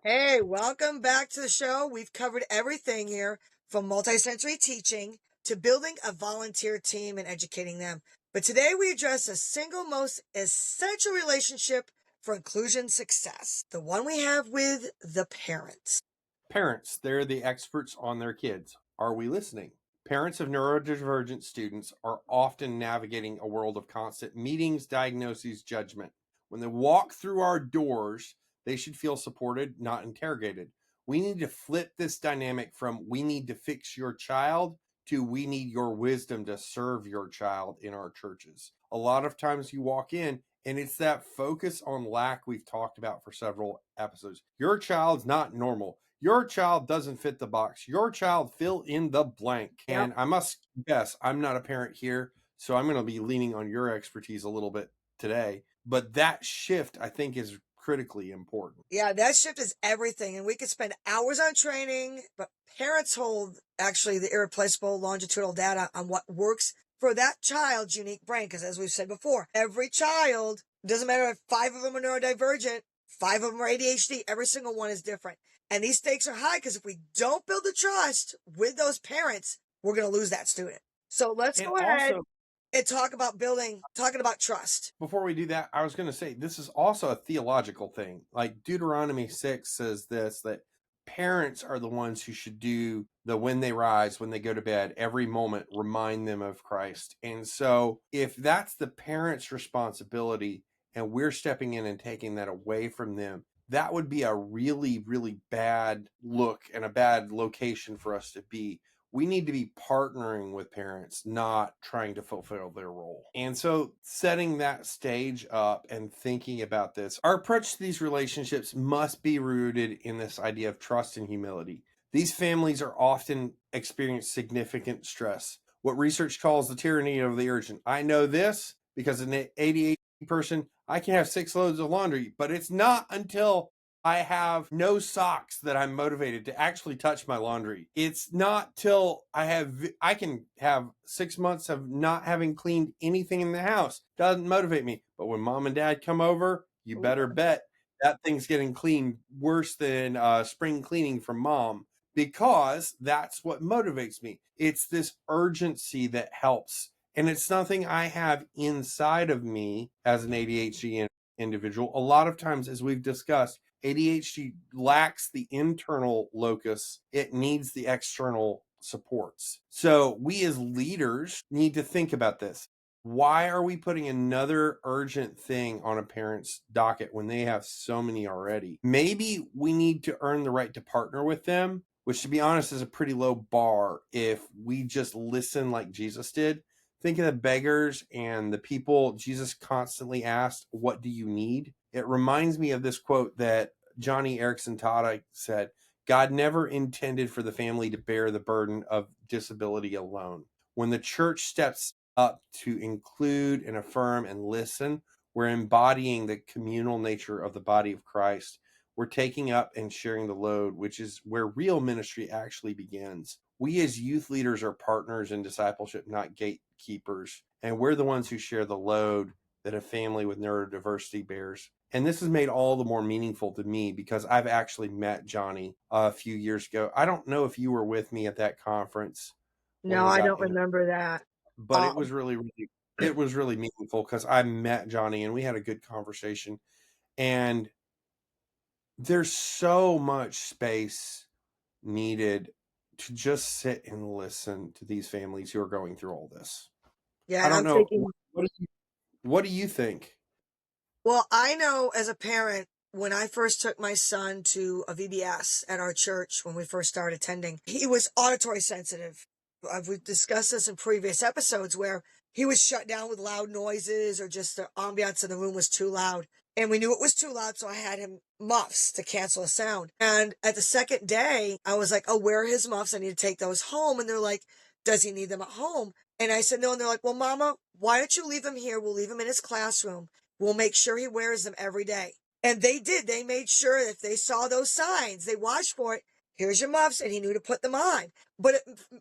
Hey, welcome back to the show. We've covered everything here from multisensory teaching to building a volunteer team and educating them. But today we address the single most essential relationship for inclusion success, the one we have with the parents. Parents, they're the experts on their kids. Are we listening? Parents of neurodivergent students are often navigating a world of constant meetings, diagnoses, judgment. When they walk through our doors, they should feel supported, not interrogated. We need to flip this dynamic from we need to fix your child to we need your wisdom to serve your child in our churches. A lot of times you walk in and it's that focus on lack we've talked about for several episodes. Your child's not normal. Your child doesn't fit the box. Your child fill in the blank. Yep. And I must confess, I'm not a parent here, so I'm going to be leaning on your expertise a little bit today. But that shift, I think, is critically important. Yeah, that shift is everything. And we could spend hours on training, but parents hold actually the irreplaceable longitudinal data on what works for that child's unique brain. Because as we've said before, every child, doesn't matter if 5 of them are neurodivergent, 5 of them are ADHD, every single one is different. And these stakes are high because if we don't build the trust with those parents, we're going to lose that student. So let's And go ahead also, and talking about trust. before we do that, I was going to say this is also a theological thing. Like Deuteronomy 6 says this, that parents are the ones who should do the when they rise, when they go to bed, every moment, remind them of Christ. And so if that's the parents' responsibility and we're stepping in and taking that away from them, that would be a really, really bad look and a bad location for us to be. We need to be partnering with parents, not trying to fulfill their role. And so, setting that stage up and thinking about this, our approach to these relationships must be rooted in this idea of trust and humility. These families are often experience significant stress, what research calls the tyranny of the urgent. I know this because an ADHD person, I can have 6 loads of laundry, but it's not until I have no socks that I'm motivated to actually touch my laundry. It's not till I can have 6 months of not having cleaned anything in the house. Doesn't motivate me. But when mom and dad come over, you better bet that thing's getting cleaned worse than spring cleaning from mom, because that's what motivates me. It's this urgency that helps. And it's something I have inside of me as an ADHD individual. A lot of times, as we've discussed, ADHD lacks the internal locus, it needs the external supports. So we as leaders need to think about this. Why are we putting another urgent thing on a parent's docket when they have so many already? Maybe we need to earn the right to partner with them, which, to be honest, is a pretty low bar if we just listen like Jesus did. Think of the beggars and the people Jesus constantly asked, "What do you need?" It reminds me of this quote that Johnny Erickson Tada said: God never intended for the family to bear the burden of disability alone. When the church steps up to include and affirm and listen, we're embodying the communal nature of the body of Christ. We're taking up and sharing the load, which is where real ministry actually begins. We as youth leaders are partners in discipleship, not gatekeepers. And we're the ones who share the load that a family with neurodiversity bears. And this is made all the more meaningful to me because I've actually met Johnny a few years ago. I don't know if you were with me at that conference when No, we I got don't in, remember that. but it was really meaningful because I met Johnny and we had a good conversation. And there's so much space needed to just sit and listen to these families who are going through all this. Yeah, I and don't I'm know. thinking, What do you think? well, I know as a parent, when I first took my son to a VBS at our church when we first started attending, he was auditory sensitive. We've discussed this in previous episodes where he was shut down with loud noises or just the ambiance in the room was too loud. And we knew it was too loud, so I had him muffs to cancel the sound. And at the second day, I was like, oh, where are his muffs? I need to take those home. And they're like, does he need them at home? And I said, no. And they're like, well, Mama, why don't you leave him here? We'll leave him in his classroom. We'll make sure he wears them every day. And they did. They made sure if they saw those signs, they watched for it. Here's your muffs, and he knew to put them on. But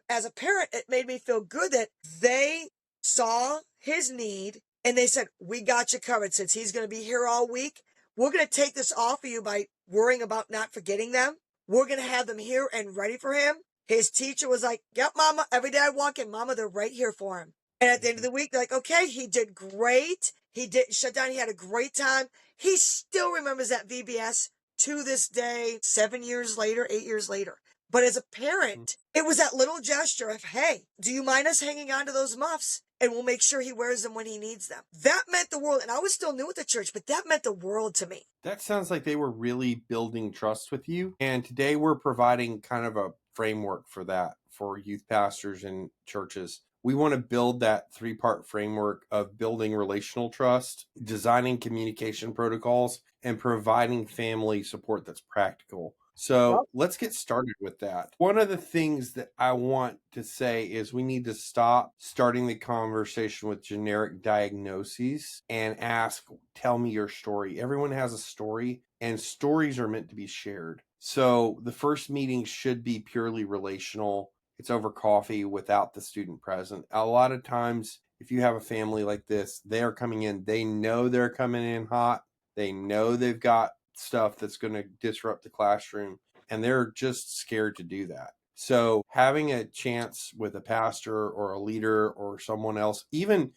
as a parent, it made me feel good that they saw his need and they said, we got you covered. Since he's going to be here all week, we're going to take this off of you by worrying about not forgetting them. We're going to have them here and ready for him. His teacher was like, yep, mama, every day I walk in, mama, they're right here for him. And at the end of the week, they're like, okay, he did great. He didn't shut down. He had a great time. He still remembers that VBS to this day, 7 years later, 8 years later. But as a parent, it was that little gesture of, hey, do you mind us hanging on to those muffs? And we'll make sure he wears them when he needs them. That meant the world. And I was still new at the church, but that meant the world to me. That sounds like they were really building trust with you. And today we're providing kind of a framework for that for youth pastors and churches. We want to build that 3-part framework of building relational trust, designing communication protocols, and providing family support that's practical. So let's get started with that. One of the things that I want to say is we need to stop starting the conversation with generic diagnoses and ask, tell me your story. Everyone has a story, and stories are meant to be shared. So the first meeting should be purely relational. It's over coffee without the student present. A lot of times, if you have a family like this, they are coming in, they know they're coming in hot. They know they've got stuff that's going to disrupt the classroom, and they're just scared to do that. So having a chance with a pastor or a leader or someone else, even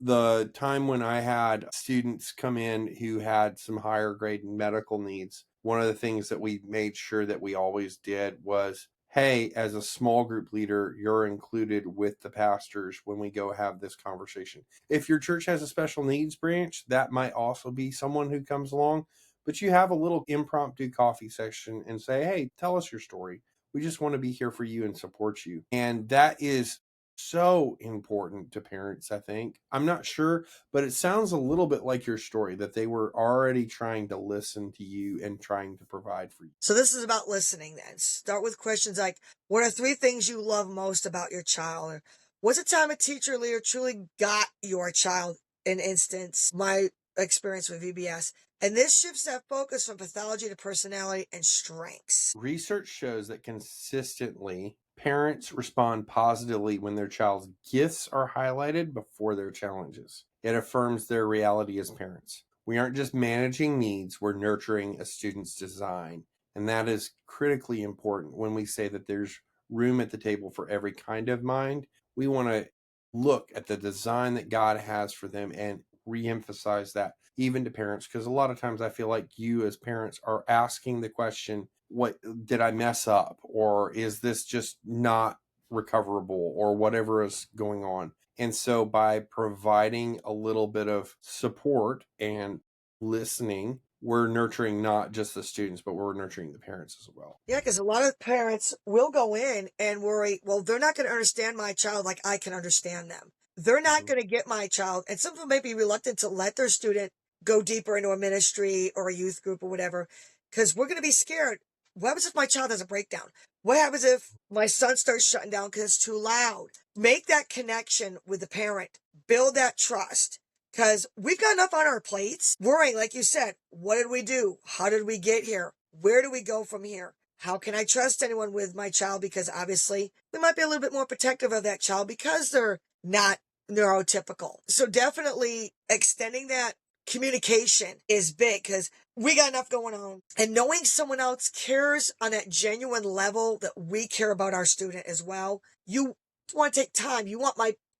the time when I had students come in who had some higher grade medical needs, one of the things that we made sure that we always did was, hey, as a small group leader, you're included with the pastors when we go have this conversation. If your church has a special needs branch, that might also be someone who comes along, but you have a little impromptu coffee session and say, hey, tell us your story. We just want to be here for you and support you. And that is so important to parents, I think. I'm not sure, but it sounds a little bit like your story, that they were already trying to listen to you and trying to provide for you. So this is about listening then. Start with questions like, what are 3 things you love most about your child? Or what's a time a teacher or leader truly got your child? An instance, my experience with VBS. And this shifts that focus from pathology to personality and strengths. Research shows that consistently parents respond positively when their child's gifts are highlighted before their challenges. It affirms their reality as parents. We aren't just managing needs, we're nurturing a student's design. And that is critically important when we say that there's room at the table for every kind of mind. We want to look at the design that God has for them and re-emphasize that even to parents, because a lot of times I feel like you as parents are asking the question, what did I mess up, or is this just not recoverable, or whatever is going on. And so by providing a little bit of support and listening, we're nurturing not just the students, but we're nurturing the parents as well. Yeah, because a lot of parents will go in and worry, well, they're not going to understand my child like I can understand them. They're not going to get my child. And some of them may be reluctant to let their student go deeper into a ministry or a youth group or whatever, because we're going to be scared. What happens if my child has a breakdown? What happens if my son starts shutting down because it's too loud? Make that connection with the parent. Build that trust. Because we've got enough on our plates. Worrying, like you said, what did we do? How did we get here? Where do we go from here? How can I trust anyone with my child? Because obviously we might be a little bit more protective of that child because they're not neurotypical. So definitely extending that communication is big because we got enough going on. And knowing someone else cares on that genuine level that we care about our student as well. You want to take time.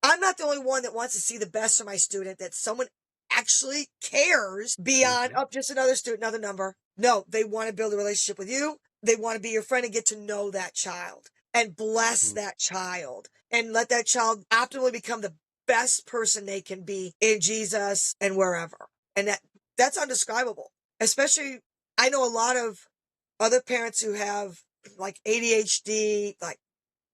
I'm not the only one that wants to see the best for my student, that someone actually cares beyond just another student, another number. No, they want to build a relationship with you. They want to be your friend and get to know that child and bless that child and let that child optimally become the best person they can be in Jesus and wherever. And that's undescribable. Especially, I know a lot of other parents who have like ADHD, like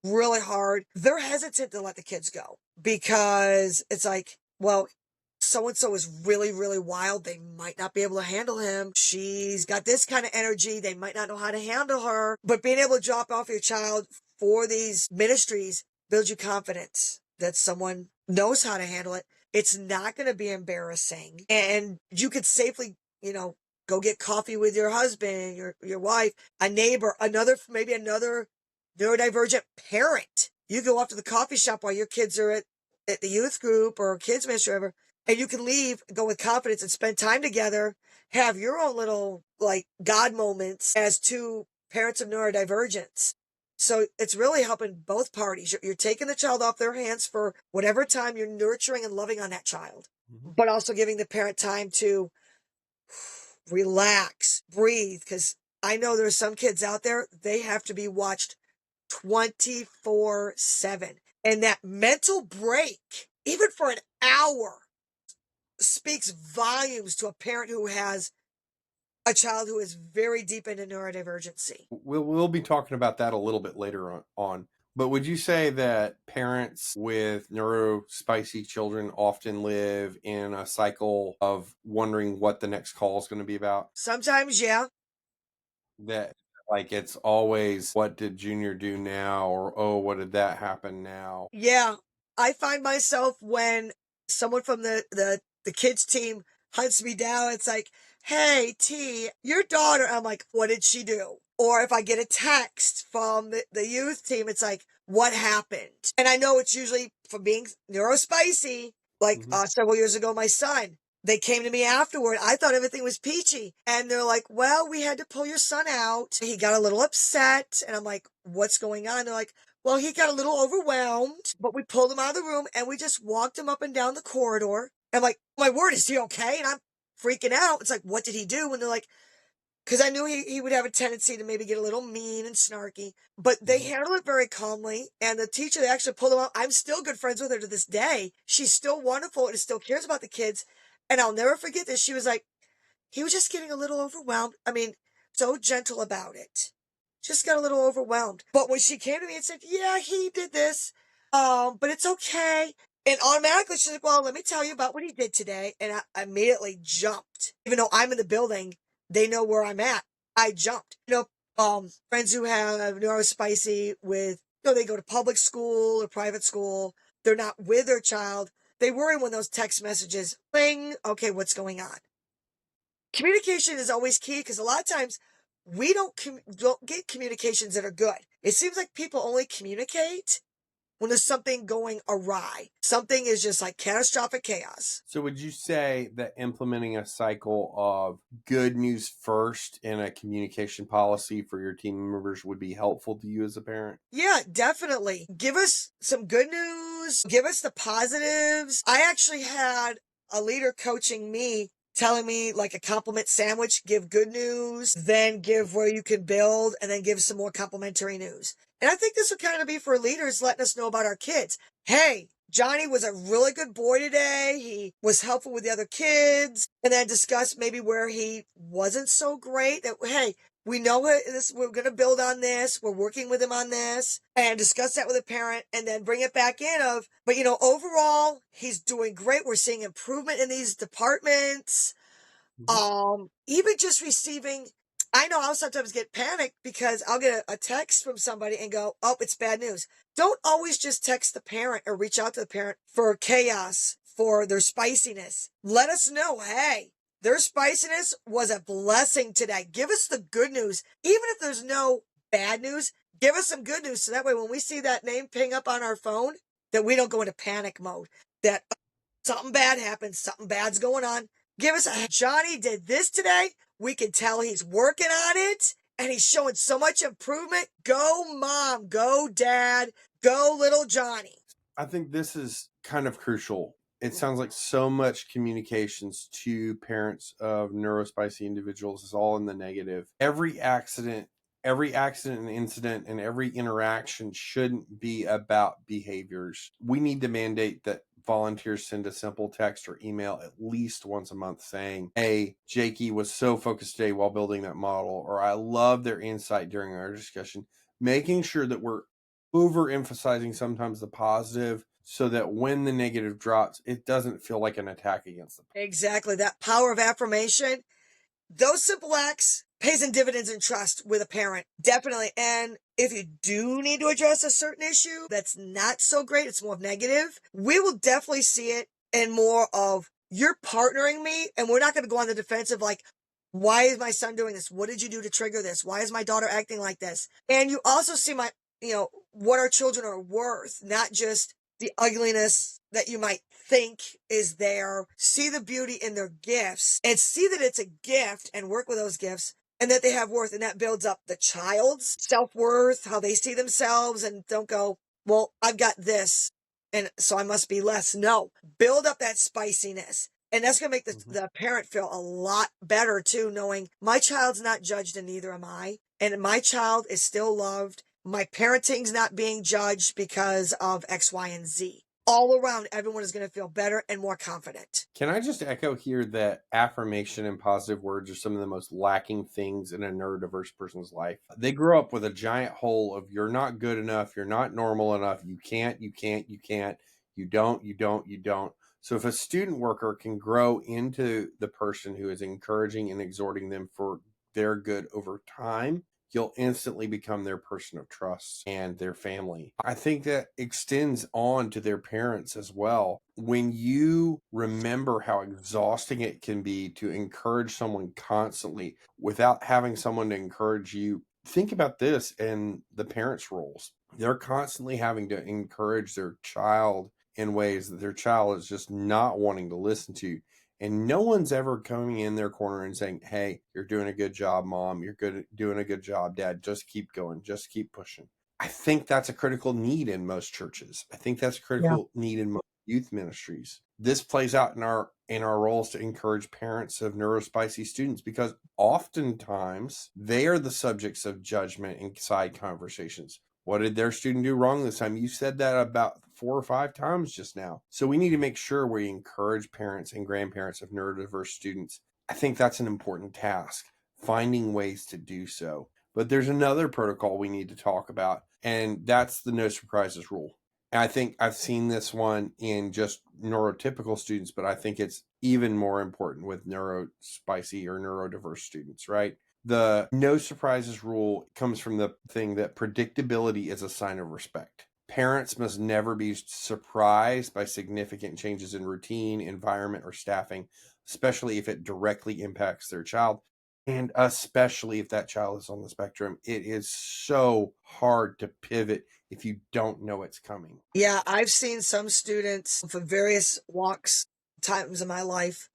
really hard. They're hesitant to let the kids go because it's like, well, so-and-so is really, really wild. They might not be able to handle him. She's got this kind of energy. They might not know how to handle her. But being able to drop off your child for these ministries builds you confidence that someone knows how to handle it. It's not going to be embarrassing. And you could safely, go get coffee with your husband, your wife, a neighbor, maybe another neurodivergent parent. You go off to the coffee shop while your kids are at the youth group or kids ministry or whatever. And you can leave, go with confidence and spend time together, have your own little like God moments as two parents of neurodivergence. So it's really helping both parties. You're taking the child off their hands for whatever time you're nurturing and loving on that child, but also giving the parent time to relax, breathe. Because I know there's some kids out there, they have to be watched 24/7. And that mental break, even for an hour, speaks volumes to a parent who has a child who is very deep into neurodivergency. We'll be talking about that a little bit later on. But would you say that parents with neurospicy children often live in a cycle of wondering what the next call is going to be about? Sometimes, yeah. That like it's always, what did Junior do now? Or, oh, what did that happen now? Yeah. I find myself when someone from the kids team hunts me down, it's like, hey, T, your daughter. I'm like, what did she do? Or if I get a text from the youth team, it's like, what happened? And I know it's usually from being neurospicy. Like several years ago, my son, they came to me afterward. I thought everything was peachy. And they're like, well, we had to pull your son out. He got a little upset. And I'm like, what's going on? They're like, well, he got a little overwhelmed, but we pulled him out of the room and we just walked him up and down the corridor. I'm like, my word, is he okay? And I'm freaking out. It's like, what did he do? And they're like, because I knew he would have a tendency to maybe get a little mean and snarky, but they handled it very calmly. And the teacher, they actually pulled him out. I'm still good friends with her to this day. She's still wonderful and still cares about the kids. And I'll never forget this. She was like, he was just getting a little overwhelmed. I mean, so gentle about it. Just got a little overwhelmed. But when she came to me and said, yeah, he did this, but it's okay. And automatically she's like, well, let me tell you about what he did today. And I immediately jumped. Even though I'm in the building, they know where I'm at. I jumped. Friends who have neurospicy with, they go to public school or private school. They're not with their child. They worry when those text messages, bling, okay, what's going on? Communication is always key because a lot of times we don't get communications that are good. It seems like people only communicate when there's something going awry. Something is just like catastrophic chaos. So would you say that implementing a cycle of good news first in a communication policy for your team members would be helpful to you as a parent? Yeah, definitely. Give us some good news. Give us the positives. I actually had a leader coaching me, telling me like a compliment sandwich, give good news, then give where you can build, and then give some more complimentary news. And I think this would kind of be for leaders letting us know about our kids. Hey, Johnny was a really good boy today. He was helpful with the other kids. And then discuss maybe where he wasn't so great. That, hey, we know this, we're going to build on this. We're working with him on this, and discuss that with a parent, and then bring it back in but overall, he's doing great. We're seeing improvement in these departments. Even just receiving, I know I'll sometimes get panicked because I'll get a text from somebody and go, oh, it's bad news. Don't always just text the parent or reach out to the parent for chaos, for their spiciness. Let us know, hey, their spiciness was a blessing today. Give us the good news. Even if there's no bad news, give us some good news. So that way, when we see that name ping up on our phone, that we don't go into panic mode, that something bad happens, something bad's going on. Give us Johnny did this today. We can tell he's working on it and he's showing so much improvement. Go mom, go dad, go little Johnny. I think this is kind of crucial. It sounds like so much communications to parents of neurospicy individuals is all in the negative. Every accident and incident and every interaction shouldn't be about behaviors. We need to mandate that volunteers send a simple text or email at least once a month saying, hey, Jakey was so focused today while building that model, or I love their insight during our discussion. Making sure that we're overemphasizing sometimes the positive so that when the negative drops, it doesn't feel like an attack against them. Exactly. That power of affirmation. Those simple acts pays in dividends and trust with a parent. Definitely. And if you do need to address a certain issue that's not so great, it's more negative, we will definitely see it in more of, you're partnering me, and we're not going to go on the defensive like, why is my son doing this? What did you do to trigger this? Why is my daughter acting like this? And you also see what our children are worth, not just the ugliness that you might think is there, see the beauty in their gifts, and see that it's a gift and work with those gifts and that they have worth. And that builds up the child's self-worth, how they see themselves, and don't go, well, I've got this, and so I must be less. No, build up that spiciness. And that's going to make the parent feel a lot better too, knowing my child's not judged and neither am I. And my child is still loved. My parenting's not being judged because of X, Y, and Z. All around, everyone is going to feel better and more confident. Can I just echo here that affirmation and positive words are some of the most lacking things in a neurodiverse person's life? They grow up with a giant hole of you're not good enough, you're not normal enough, you can't, you don't. So if a student worker can grow into the person who is encouraging and exhorting them for their good over time, you'll instantly become their person of trust and their family. I think that extends on to their parents as well. When you remember how exhausting it can be to encourage someone constantly without having someone to encourage you, think about this in the parents' roles. They're constantly having to encourage their child in ways that their child is just not wanting to listen to. And no one's ever coming in their corner and saying, hey, you're doing a good job, mom. You're doing a good job, dad. Just keep going. Just keep pushing. I think that's a critical need in most churches. I think that's a critical need in most youth ministries. This plays out in our roles to encourage parents of neurospicy students, because oftentimes they are the subjects of judgment and side conversations. What did their student do wrong this time? You said that about 4 or 5 times just now. So we need to make sure we encourage parents and grandparents of neurodiverse students. I think that's an important task, finding ways to do so. But there's another protocol we need to talk about, and that's the no surprises rule. And I think I've seen this one in just neurotypical students, but I think it's even more important with neurospicy or neurodiverse students, right? The no surprises rule comes from the thing that predictability is a sign of respect. Parents must never be surprised by significant changes in routine, environment, or staffing, especially if it directly impacts their child, and especially if that child is on the spectrum. It is so hard to pivot if you don't know it's coming. Yeah, I've seen some students from various walks, times in my life,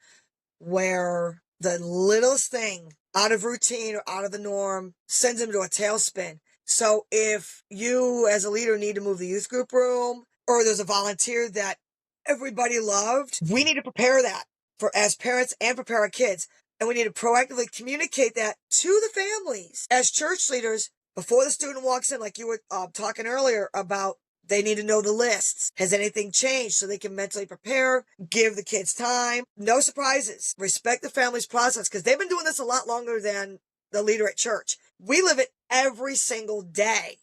where the littlest thing out of routine or out of the norm sends them to a tailspin. So if you as a leader need to move the youth group room, or there's a volunteer that everybody loved, we need to prepare that for as parents and prepare our kids. And we need to proactively communicate that to the families as church leaders before the student walks in, like you were talking earlier about. They need to know the lists. Has anything changed so they can mentally prepare, give the kids time? No surprises. Respect the family's process, because they've been doing this a lot longer than the leader at church. We live it every single day,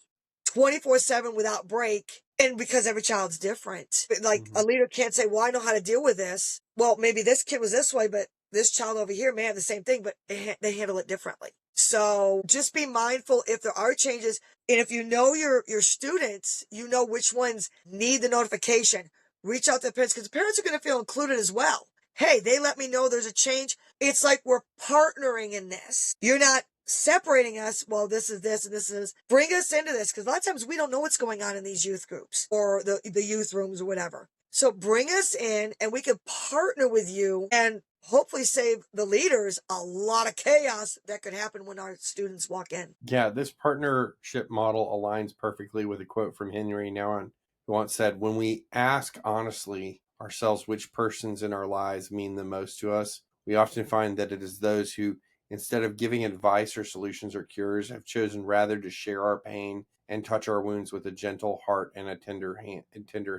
24/7 without break. And because every child's different. Like a leader can't say, well, I know how to deal with this. Well, maybe this kid was this way, but this child over here may have the same thing, but they handle it differently. So just be mindful if there are changes. And if you know your students, you know which ones need the notification. Reach out to the parents, because the parents are going to feel included as well. Hey, they let me know there's a change. It's like we're partnering in this. You're not separating us. Well, this is this and this is this. Bring us into this, because a lot of times we don't know what's going on in these youth groups or the youth rooms or whatever. So bring us in and we can partner with you and hopefully save the leaders a lot of chaos that could happen when our students walk in. Yeah, this partnership model aligns perfectly with a quote from Henry Nouwen, who once said, when we ask honestly ourselves which persons in our lives mean the most to us, we often find that it is those who, instead of giving advice or solutions or cures, have chosen rather to share our pain and touch our wounds with a gentle heart and tender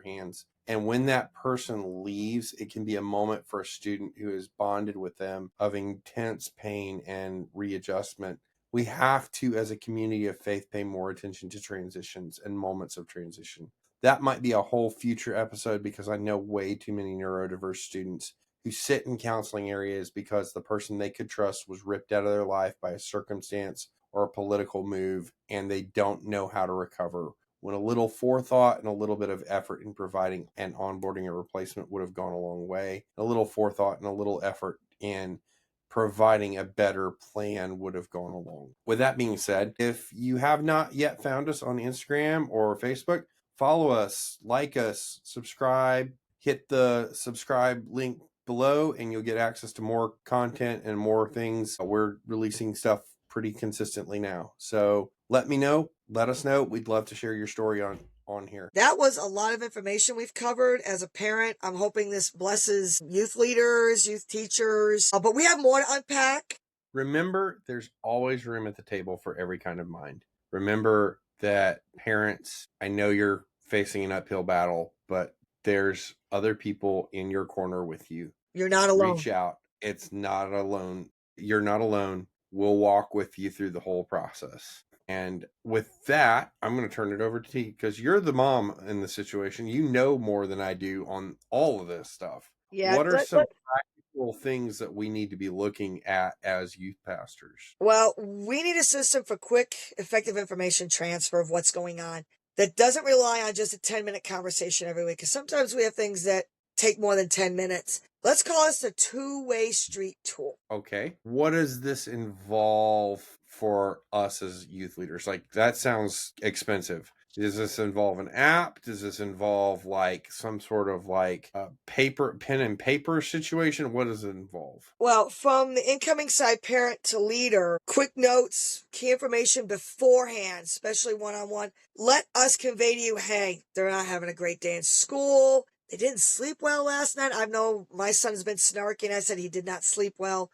hands. And when that person leaves, it can be a moment for a student who is bonded with them of intense pain and readjustment. We have to, as a community of faith, pay more attention to transitions and moments of transition. That might be a whole future episode, because I know way too many neurodiverse students who sit in counseling areas because the person they could trust was ripped out of their life by a circumstance or a political move, and they don't know how to recover, when a little forethought and a little bit of effort in providing and onboarding a replacement would have gone a long way. A little forethought and a little effort in providing a better plan would have gone along. With that being said, if you have not yet found us on Instagram or Facebook, follow us, like us, subscribe, hit the subscribe link below, and you'll get access to more content and more things. We're releasing stuff pretty consistently now. So let us know. We'd love to share your story on here. That was a lot of information we've covered. As a parent, I'm hoping this blesses youth leaders, youth teachers, but we have more to unpack. Remember, there's always room at the table for every kind of mind. Remember that parents, I know you're facing an uphill battle, but there's other people in your corner with you. You're not alone. Reach out. It's not alone. You're not alone. We'll walk with you through the whole process. And with that, I'm going to turn it over to T, because you're the mom in the situation. You know more than I do on all of this stuff. Yeah. What are some practical things that we need to be looking at as youth pastors? Well, we need a system for quick, effective information transfer of what's going on that doesn't rely on just a 10-minute conversation every week. Because sometimes we have things that take more than 10 minutes. Let's call this a two-way street tool. Okay. What does this involve for us as youth leaders? Like, that sounds expensive. Does this involve an app? Does this involve like some sort of like a pen and paper situation? What does it involve? Well, from the incoming side, parent to leader, quick notes, key information beforehand, especially one-on-one. Let us convey to you, hey, they're not having a great day in school. They didn't sleep well last night. I know my son's been snarky. I said he did not sleep well.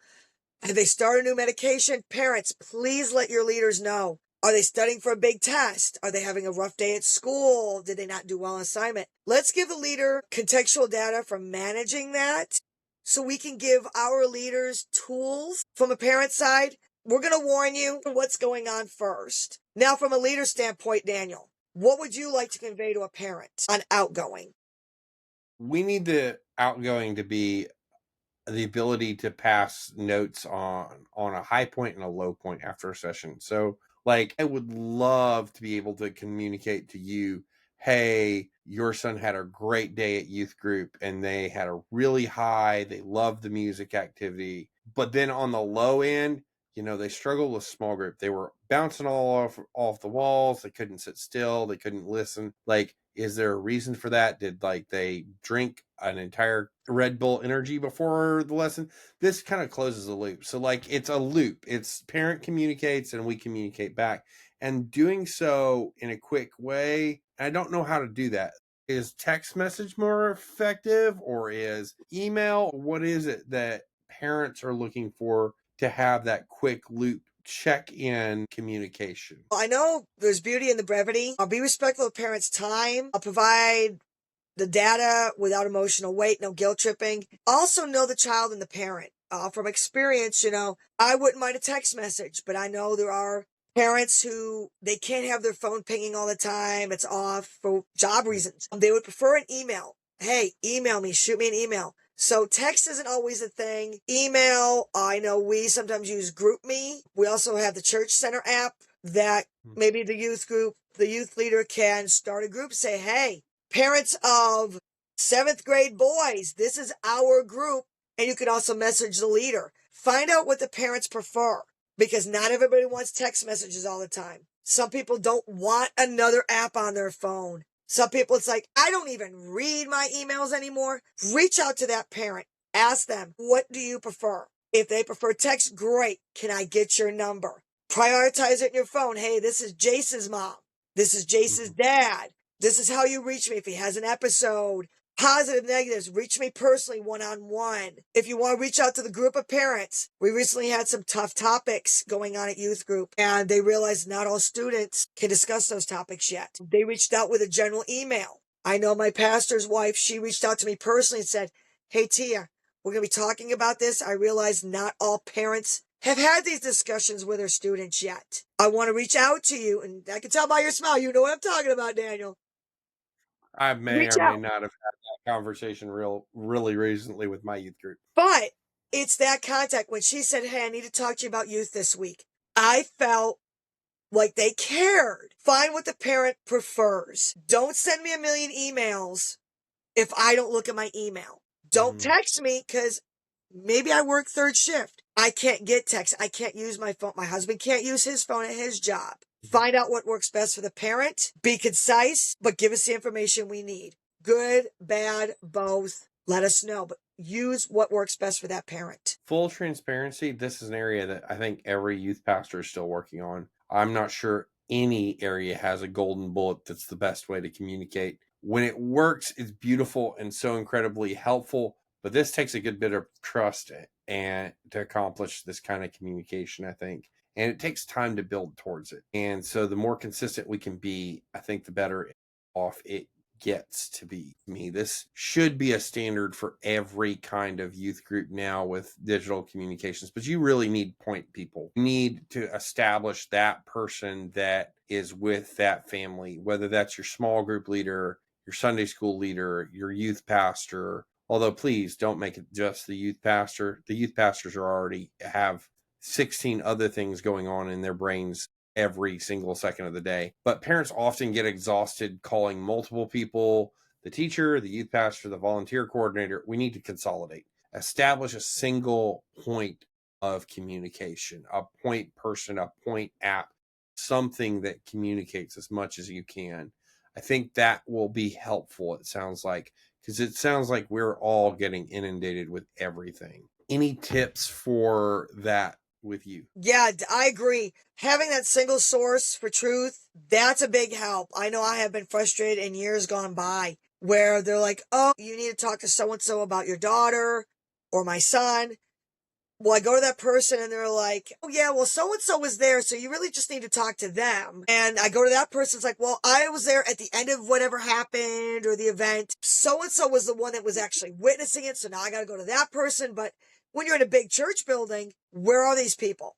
Have they started a new medication? Parents, please let your leaders know. Are they studying for a big test? Are they having a rough day at school? Did they not do well on assignment? Let's give the leader contextual data for managing that so we can give our leaders tools. From a parent side, we're going to warn you what's going on first. Now, from a leader standpoint, Daniel, what would you like to convey to a parent on outgoing? We need the outgoing to be the ability to pass notes on a high point and a low point after a session. So like, I would love to be able to communicate to you, hey, your son had a great day at youth group and they had a really high, they loved the music activity. But then on the low end, they struggled with small group. They were bouncing all off the walls. They couldn't sit still. They couldn't listen. Like, is there a reason for that? Did they drink an entire Red Bull Energy before the lesson? This kind of closes the loop. So like, it's a loop. It's parent communicates and we communicate back, and doing so in a quick way. I don't know how to do that. Is text message more effective, or is email? What is it that parents are looking for to have that quick loop check-in communication? I know there's beauty in the brevity. I'll be respectful of parents' time. I'll provide the data without emotional weight, no guilt tripping. Also know the child and the parent. From experience, I wouldn't mind a text message, but I know there are parents who they can't have their phone pinging all the time. It's off for job reasons. They would prefer an email. Hey, email me, shoot me an email. So text isn't always a thing. Email, I know we sometimes use GroupMe. We also have the Church Center app that maybe the youth group, the youth leader can start a group, say, hey, parents of 7th grade boys, this is our group. And you can also message the leader. Find out what the parents prefer, because not everybody wants text messages all the time. Some people don't want another app on their phone. Some people, it's like, I don't even read my emails anymore. Reach out to that parent. Ask them, what do you prefer? If they prefer text, great. Can I get your number? Prioritize it in your phone. Hey, this is Jace's mom. This is Jace's dad. This is how you reach me. If he has an episode, positive, negatives, reach me personally one-on-one. If you want to reach out to the group of parents, we recently had some tough topics going on at youth group, and they realized not all students can discuss those topics yet. They reached out with a general email. I know my pastor's wife, she reached out to me personally and said, hey, Tia, we're going to be talking about this. I realize not all parents have had these discussions with their students yet. I want to reach out to you, and I can tell by your smile, you know what I'm talking about, Daniel. I may or may not have had that conversation really recently with my youth group. But it's that contact. When she said, hey, I need to talk to you about youth this week, I felt like they cared. Find what the parent prefers. Don't send me a million emails if I don't look at my email. Don't text me, because maybe I work third shift. I can't get text. I can't use my phone. My husband can't use his phone at his job. Find out what works best for the parent. Be concise, but give us the information we need. Good, bad, both. Let us know, but use what works best for that parent. Full transparency, this is an area that I think every youth pastor is still working on. I'm not sure any area has a golden bullet that's the best way to communicate. When it works, it's beautiful and so incredibly helpful, but this takes a good bit of trust and to accomplish this kind of communication, I think. And it takes time to build towards it. And so the more consistent we can be, I think the better off it gets to be. This should be a standard for every kind of youth group now with digital communications, but you really need point people. You need to establish that person that is with that family, whether that's your small group leader, your Sunday school leader, your youth pastor. Although please don't make it just the youth pastor. The youth pastors are already have 16 other things going on in their brains every single second of the day. But parents often get exhausted calling multiple people, the teacher, the youth pastor, the volunteer coordinator. We need to consolidate, establish a single point of communication, a point person, a point app, something that communicates as much as you can. I think that will be helpful, it sounds like, because it sounds like we're all getting inundated with everything. Any tips for that with you? Yeah, I agree. Having that single source for truth, that's a big help. I know I have been frustrated in years gone by where they're like, oh, you need to talk to so-and-so about your daughter or my son. Well, I go to that person and they're like, oh yeah, well, so-and-so was there. So you really just need to talk to them. And I go to that person. It's like, well, I was there at the end of whatever happened or the event. So-and-so was the one that was actually witnessing it. So now I got to go to that person. But when you're in a big church building, where are these people?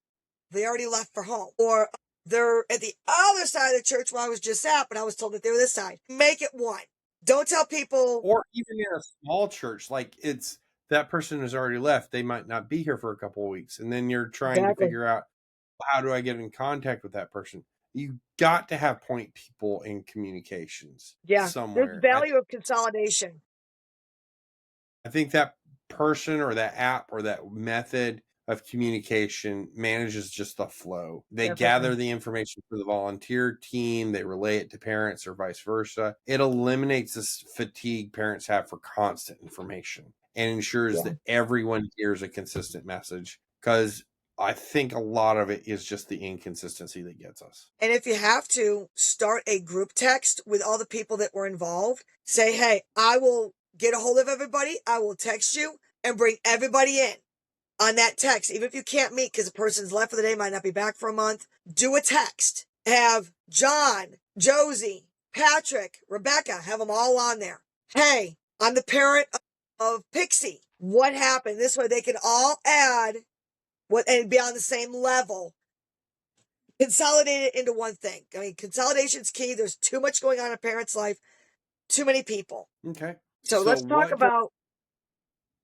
They already left for home, or they're at the other side of the church where I was just at, but I was told that they were this side. Make it one. Don't tell people. Or even in a small church, like it's that person has already left. They might not be here for a couple of weeks. And then you're trying to Exactly. figure out, how do I get in contact with that person? You got to have point people in communications Yeah. There's somewhere. value of consolidation. I think that person or that app or that method of communication manages just the flow. They gather Definitely. the information for the volunteer team, they relay it to parents or vice versa. It eliminates this fatigue parents have for constant information and ensures Yeah. that everyone hears a consistent message, because I think a lot of it is just the inconsistency that gets us. And if you have to, start a group text with all the people that were involved. Say, hey, I will get a hold of everybody. I will text you and bring everybody in on that text. Even if you can't meet because the person's left for the day, might not be back for a month, do a text. Have John, Josie, Patrick, Rebecca, have them all on there. Hey, I'm the parent of Pixie. What happened? This way they can all add what and be on the same level. Consolidate it into one thing. I mean, consolidation's key. There's too much going on in a parent's life, too many people. Okay. So let's talk about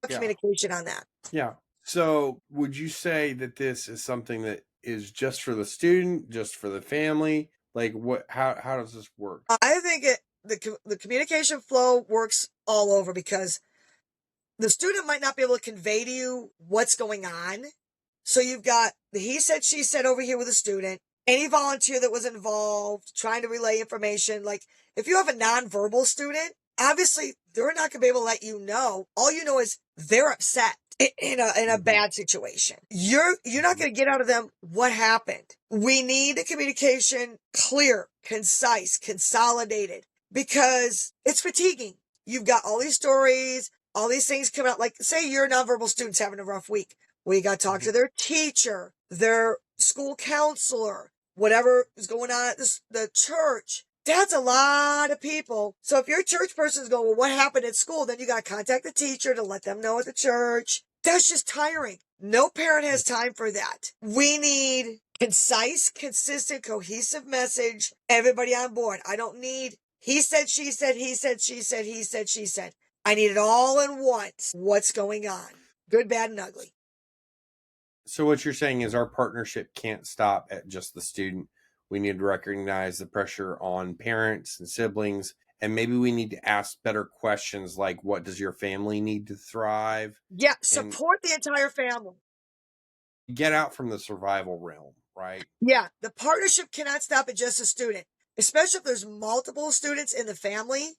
yeah. communication on that. Yeah. So would you say that this is something that is just for the student, just for the family? Like how does this work? I think the communication flow works all over because the student might not be able to convey to you what's going on. So you've got the he said, she said over here with a student, any volunteer that was involved trying to relay information. Like if you have a nonverbal student, obviously they're not going to be able to let you know. All you know is they're upset in a bad situation. You're not going to get out of them what happened. We need the communication clear, concise, consolidated, because it's fatiguing. You've got all these stories, all these things coming out. Like say your nonverbal student's having a rough week. Well, you got to talk to their teacher, their school counselor, whatever is going on at the church. That's a lot of people. So if your church person is going, well, what happened at school? Then you got to contact the teacher to let them know at the church. That's just tiring. No parent has time for that. We need concise, consistent, cohesive message. Everybody on board. I don't need he said, she said, he said, she said, he said, she said. I need it all in once. What's going on? Good, bad, and ugly. So what you're saying is our partnership can't stop at just the student. We need to recognize the pressure on parents and siblings, and maybe we need to ask better questions like, what does your family need to thrive? Yeah, support the entire family. Get out from the survival realm. right? Yeah, the partnership cannot stop at just a student, especially if there's multiple students in the family.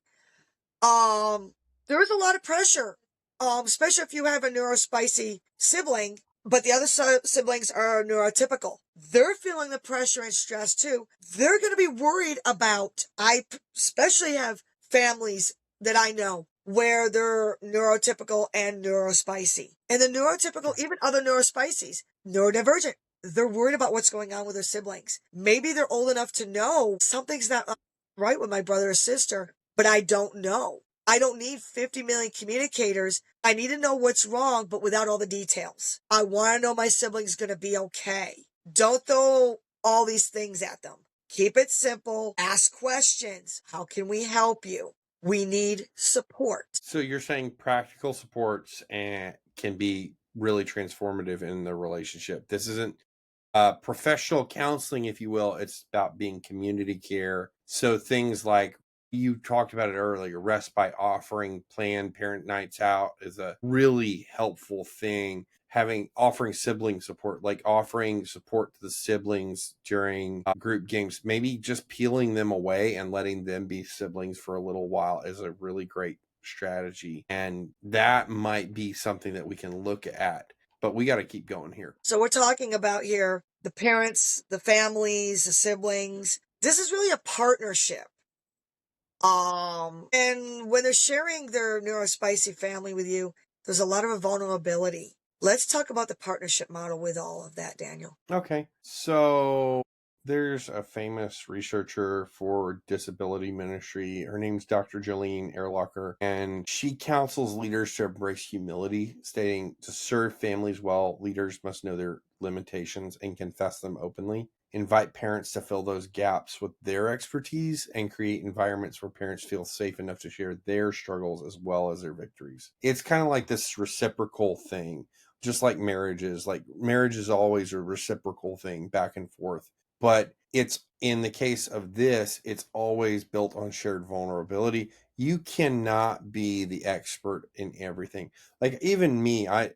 Um, there is a lot of pressure, especially if you have a neurospicy sibling, but the other siblings are neurotypical. They're feeling the pressure and stress too. They're going to be worried about, I especially have families that I know where they're neurotypical and neurospicy. And the neurotypical, even other neurospicies, neurodivergent, they're worried about what's going on with their siblings. Maybe they're old enough to know something's not right with my brother or sister, but I don't know. I don't need 50 million communicators. I need to know what's wrong, but without all the details. I want to know my sibling's going to be okay. Don't throw all these things at them. Keep it simple. Ask questions. How can we help you? We need support. So you're saying practical supports and can be really transformative in the relationship. This isn't professional counseling, if you will. It's about being community care. So things like you talked about it earlier, respite offering planned parent nights out is a really helpful thing. Offering sibling support, like offering support to the siblings during group games, maybe just peeling them away and letting them be siblings for a little while is a really great strategy. And that might be something that we can look at, but we got to keep going here. So we're talking about here the parents, the families, the siblings. This is really a partnership. And when they're sharing their neurospicy family with you, there's a lot of vulnerability. Let's talk about the partnership model with all of that, Daniel. Okay. So there's a famous researcher for disability ministry. Her name's Dr. Jolene Ehrlacher, and she counsels leaders to embrace humility, stating to serve families well, leaders must know their limitations and confess them openly. Invite parents to fill those gaps with their expertise and create environments where parents feel safe enough to share their struggles as well as their victories. It's kind of like this reciprocal thing, just like marriage is always a reciprocal thing back and forth, but it's in the case of this, it's always built on shared vulnerability. You cannot be the expert in everything. Like even me, I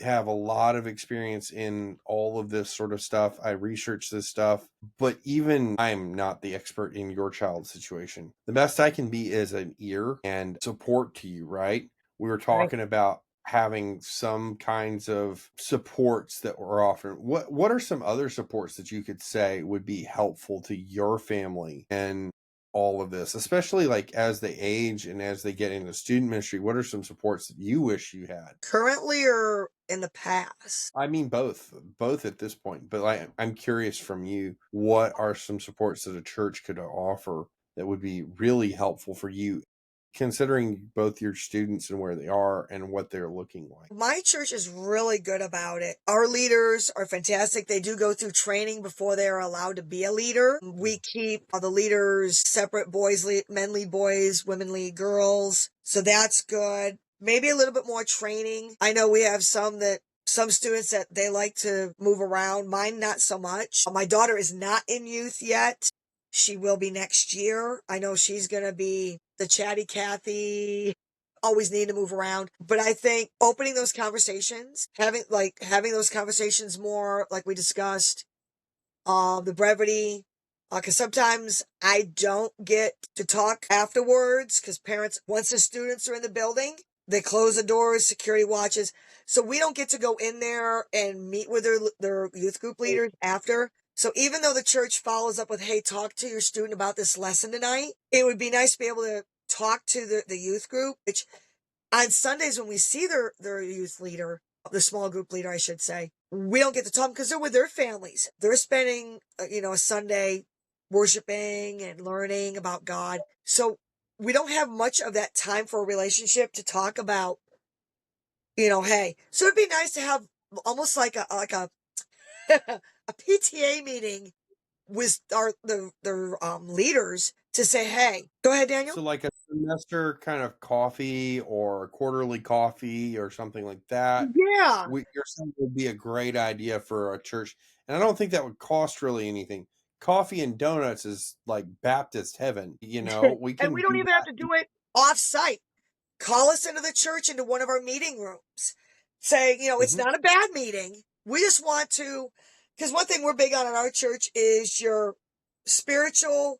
have a lot of experience in all of this sort of stuff. I research this stuff, but even I'm not the expert in your child's situation. The best I can be is an ear and support to you, right? We were Right. talking about having some kinds of supports that were offered. What are some other supports that you could say would be helpful to your family and all of this, especially like as they age and as they get into student ministry? What are some supports that you wish you had? Currently or in the past? I mean both at this point, but I'm curious from you, what are some supports that a church could offer that would be really helpful for you, considering both your students and where they are and what they're looking like? My church is really good about it. Our leaders are fantastic. They do go through training before they are allowed to be a leader. We keep the leaders separate. Men lead boys, women lead girls. So that's good. Maybe a little bit more training. I know we have some students that they like to move around. Mine, not so much. My daughter is not in youth yet. She will be next year. I know she's going to be the chatty Cathy, always need to move around. But I think opening those conversations, having those conversations more, like we discussed, the brevity, because sometimes I don't get to talk afterwards because parents, once the students are in the building, they close the doors, security watches. So we don't get to go in there and meet with their youth group leaders after. So even though the church follows up with, hey, talk to your student about this lesson tonight, it would be nice to be able to talk to the youth group, which on Sundays when we see their youth leader, the small group leader, I should say, we don't get to talk because they're with their families. They're spending, a Sunday worshiping and learning about God. So we don't have much of that time for a relationship to talk about, hey. So it'd be nice to have almost like a a PTA meeting with their leaders to say, hey, go ahead, Daniel. So like a semester kind of coffee or a quarterly coffee or something like that. Yeah. You're saying would be a great idea for a church. And I don't think that would cost really anything. Coffee and donuts is like Baptist heaven. We And we can don't do even have to do it off site. Call us into the church, into one of our meeting rooms. Say, it's that. not a bad meeting. We just want to Because one thing we're big on in our church is your spiritual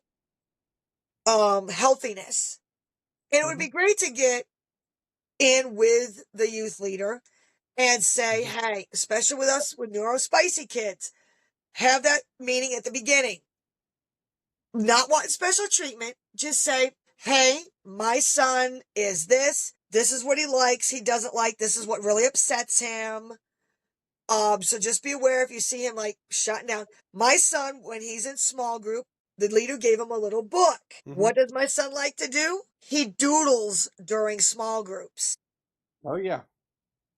healthiness. And it would be great to get in with the youth leader and say, hey, especially with us with neurospicy kids, have that meeting at the beginning. Not want special treatment. Just say, hey, my son is this. This is what he likes. He doesn't like. This is what really upsets him. So just be aware if you see him like shutting down. My son, when he's in small group, the leader gave him a little book. What does my son like to do? He doodles during small groups. Oh, yeah.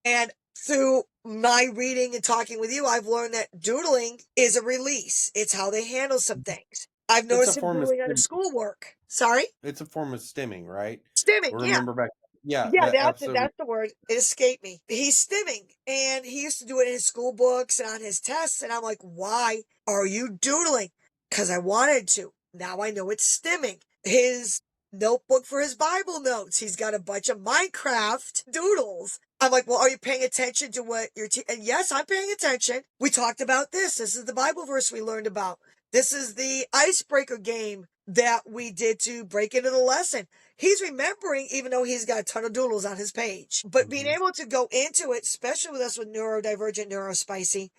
And through my reading and talking with you, I've learned that doodling is a release. It's how they handle some things. I've It's a noticed him form of doing on his schoolwork. Sorry? it's a form of stimming, right? Stimming, yeah. Remember back, yeah, Yeah, that that's it. episode. That's the word. It escaped me. He's stimming, and he used to do it in his school books and on his tests. And I'm like, why are you doodling? Because I wanted to. Now I know it's stimming. His notebook for his Bible notes, he's got a bunch of Minecraft doodles. I'm like, well, are you paying attention to what you're and yes, I'm paying attention. We talked about this. This is the Bible verse we learned about. This is the icebreaker game that we did to break into the lesson. He's remembering, even though he's got a ton of doodles on his page. But being able to go into it, especially with us with neurodivergent, neurospicy,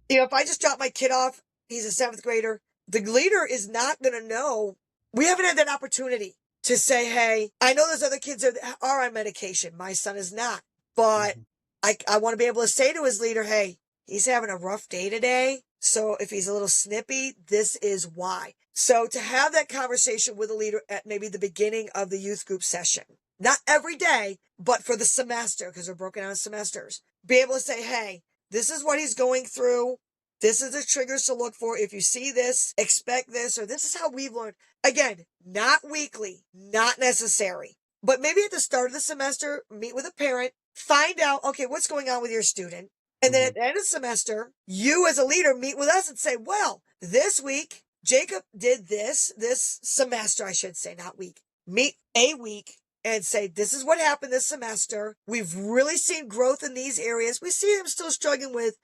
if I just drop my kid off, he's a 7th grader, the leader is not going to know. We haven't had that opportunity to say, hey, I know there's other kids that are on medication. My son is not. But I want to be able to say to his leader, hey, he's having a rough day today. So if he's a little snippy, this is why. So to have that conversation with a leader at maybe the beginning of the youth group session, not every day, but for the semester, because we're broken down in semesters, be able to say, hey, this is what he's going through. This is the triggers to look for. If you see this, expect this, or this is how we've learned. Again, not weekly, not necessary, but maybe at the start of the semester, meet with a parent, find out, okay, what's going on with your student? And then at the end of the semester, you as a leader meet with us and say, well, this week, Jacob did this semester, I should say, not week. Meet a week and say, this is what happened this semester. We've really seen growth in these areas. We see him still struggling with,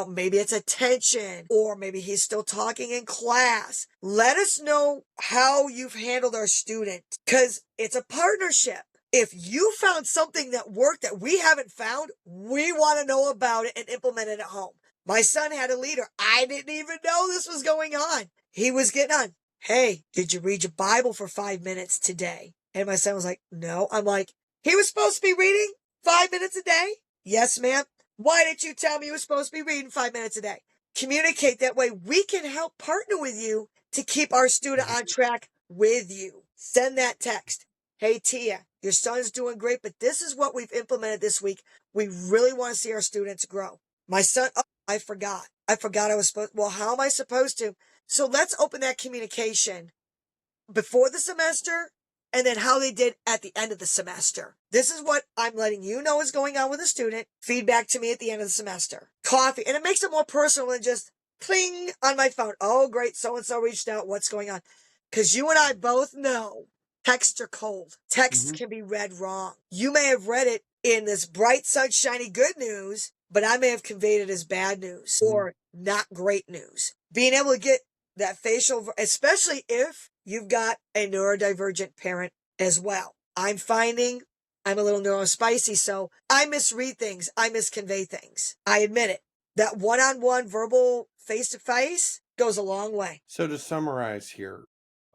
maybe it's attention, or maybe he's still talking in class. Let us know how you've handled our student, because it's a partnership. If you found something that worked that we haven't found, we want to know about it and implement it at home. My son had a leader. I didn't even know this was going on. He was getting on. Hey, did you read your Bible for 5 minutes today? And my son was like, no. I'm like, he was supposed to be reading 5 minutes a day? Yes, ma'am. Why didn't you tell me you were supposed to be reading 5 minutes a day? Communicate that way. We can help partner with you to keep our student on track with you. Send that text. Hey, Tia, your son's doing great, but this is what we've implemented this week. We really want to see our students grow. My son, I forgot. I was supposed, well, how am I supposed to? So let's open that communication before the semester and then how they did at the end of the semester. This is what I'm letting you know is going on with a student. Feedback to me at the end of the semester. Coffee. And it makes it more personal than just pling on my phone. Oh, great. So-and-so reached out. What's going on? Because you and I both know texts are cold. Texts can be read wrong. You may have read it in this bright, sunshiny good news, but I may have conveyed it as bad news or not great news. Being able to get that facial, especially if you've got a neurodivergent parent as well. I'm finding I'm a little neurospicy, so I misread things. I misconvey things. I admit it. That one-on-one verbal face-to-face goes a long way. So to summarize here,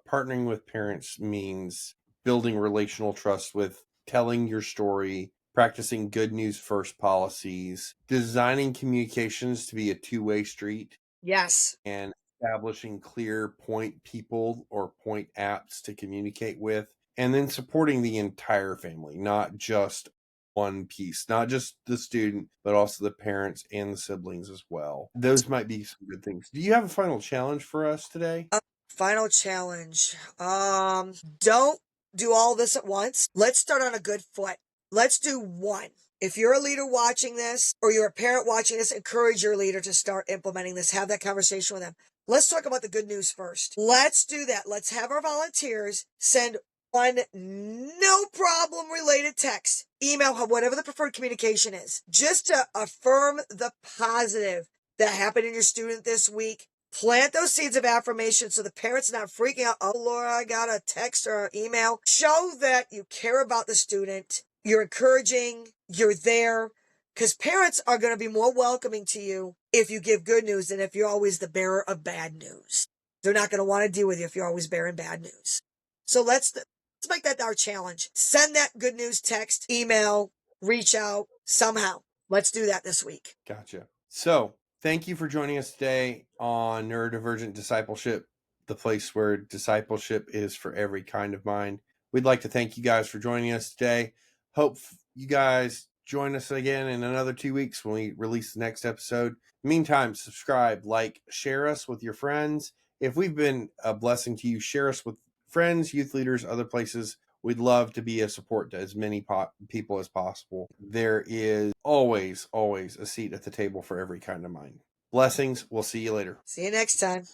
partnering with parents means building relational trust with telling your story, practicing good news first policies, designing communications to be a two-way street, Yes. and establishing clear point people or point apps to communicate with, and then supporting the entire family, not just one piece, not just the student, but also the parents and the siblings as well. Those might be some good things. Do you have a final challenge for us today? Final challenge. Don't do all this at once. Let's start on a good foot. Let's do one. If you're a leader watching this or you're a parent watching this, encourage your leader to start implementing this. Have that conversation with them. Let's talk about the good news first. Let's do that. Let's have our volunteers send one no problem related text, email, whatever the preferred communication is, just to affirm the positive that happened in your student this week. Plant those seeds of affirmation so the parent's not freaking out. Oh, Lord, I got a text or an email. Show that you care about the student. You're encouraging. You're there. Because parents are going to be more welcoming to you if you give good news than if you're always the bearer of bad news. They're not going to want to deal with you if you're always bearing bad news. So let's make that our challenge. Send that good news text, email, reach out somehow. Let's do that this week. Gotcha. So thank you for joining us today on Neurodivergent Discipleship, the place where discipleship is for every kind of mind. We'd like to thank you guys for joining us today. Hope you guys join us again in another 2 weeks when we release the next episode. Meantime, subscribe, like, share us with your friends. If we've been a blessing to you, share us with friends, youth leaders, other places. We'd love to be a support to as many people as possible. There is always a seat at the table for every kind of mind. Blessings. We'll see you later. See you next time.